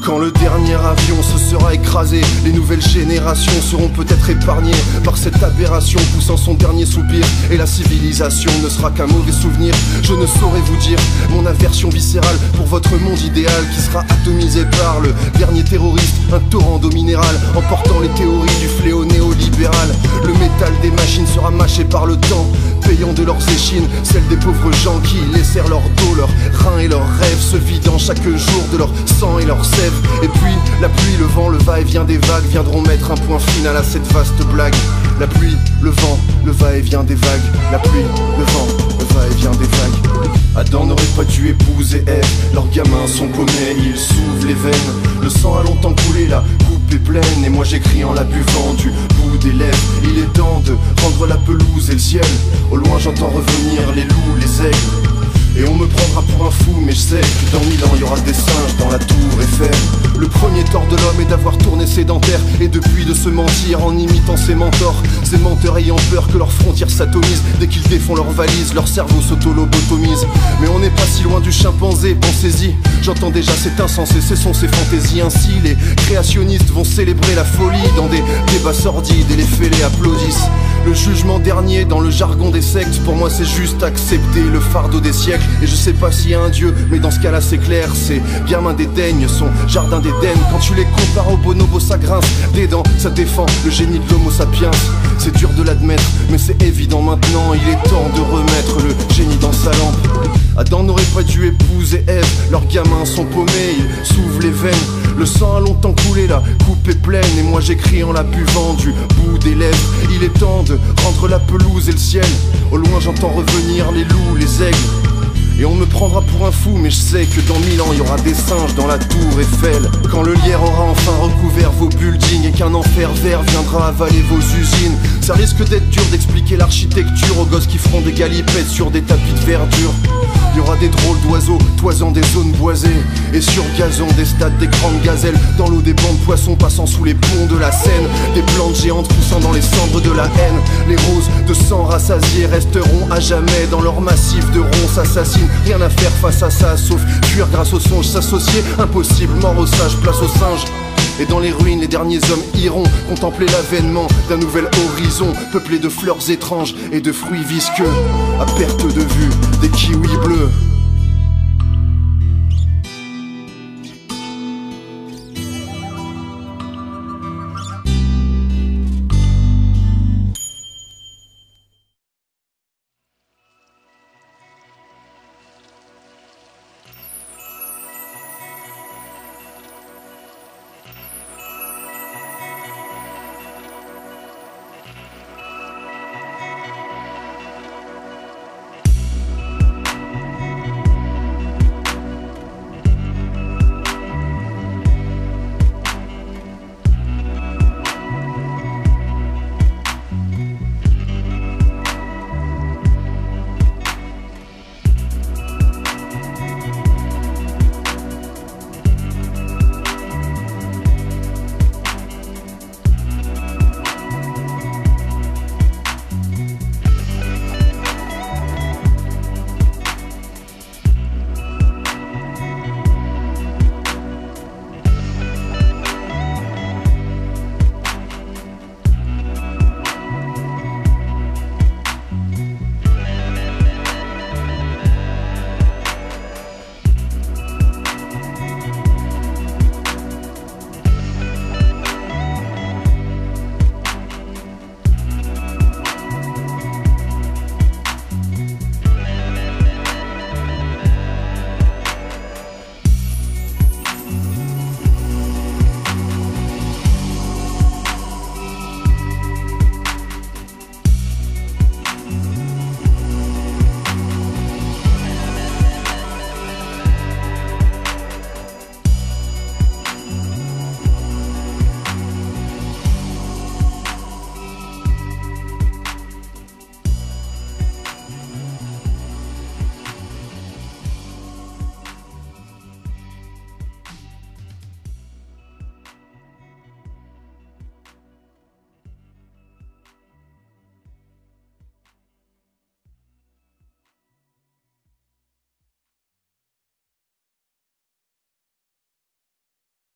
Quand le dernier avion se sera écrasé, les nouvelles générations seront peut-être épargnées par cette aberration poussant son dernier soupir. Et la civilisation ne sera qu'un mauvais souvenir. Je ne saurais vous dire mon aversion viscérale pour votre monde idéal qui sera atomisé par le dernier terroriste, un torrent d'eau minérale emportant les théories du fléau néolibéral. Le métal des machines sera mâché par le temps, payant de leurs échines celles des pauvres gens qui laissèrent leur dos, leurs reins et leurs rêves se vidant chaque jour de leur sang et leur sève. Et puis la pluie, le vent, le va-et-vient des vagues viendront mettre un point final à cette vaste blague. La pluie, le vent, le va-et-vient des vagues. La pluie, le vent, le va-et-vient des vagues. Adam n'aurait pas dû épouser Ève. Leurs gamins sont paumés, ils s'ouvrent les veines. Le sang a longtemps coulé, la coupe est pleine. Et moi j'écris en la buvant du bout des lèvres. Il est temps de rendre la pelouse et le ciel. Au loin j'entends revenir les loups, les aigles. Et on me prendra pour un fou, mais je sais que dans 1000 ans il y aura des singes dans la tour Eiffel. Le premier tort de l'homme est d'avoir tourné ses dentaires, et depuis de se mentir en imitant ses mentors. Ces menteurs ayant peur que leurs frontières s'atomisent. Dès qu'ils défont leurs valises, leur cerveau s'auto-lobotomise. Mais on n'est pas si loin du chimpanzé, pensez-y. J'entends déjà cet insensé, ce sont ces fantaisies. Ainsi les créationnistes vont célébrer la folie dans des débats sordides, et les fêlés applaudissent. Le jugement dernier dans le jargon des sectes, pour moi c'est juste accepter le fardeau des siècles. Et je sais pas s'il y a un dieu, mais dans ce cas là c'est clair. Ces gamins dédaignent son jardin d'Éden. Quand tu les compares au bonobo ça grince des dents, ça défend le génie de l'homo sapiens. C'est dur de l'admettre, mais c'est évident maintenant. Il est temps de remettre le génie dans sa lampe. Adam n'aurait pas dû épouser Ève. Leurs gamins sont paumés, ils s'ouvrent les veines. Le sang a longtemps coulé, la coupe est pleine. Et moi j'écris en la buvant du bout des lèvres. Il est temps de rendre la pelouse et le ciel. Au loin j'entends revenir les loups, les aigles. Et on me prendra pour un fou, mais je sais que dans 1000 ans il y aura des singes dans la tour Eiffel. Quand le lierre aura enfin recouvert vos buildings et qu'un enfer vert viendra avaler vos usines. Ça risque d'être dur d'expliquer l'architecture aux gosses qui feront des galipettes sur des tapis de verdure. Il y aura des drôles d'oiseaux toisant des zones boisées, et sur gazon des stades, des grandes gazelles. Dans l'eau des bancs de poissons passant sous les ponts de la Seine. Des plantes géantes poussant dans les cendres de la haine. Les roses de sang rassasiées resteront à jamais dans leur massif de ronces assassines. Rien à faire face à ça sauf fuir grâce aux songes. S'associer, impossible, mort aux sages, place aux singes. Et dans les ruines, les derniers hommes iront contempler l'avènement d'un nouvel horizon, peuplé de fleurs étranges et de fruits visqueux. À perte de vue, des kiwis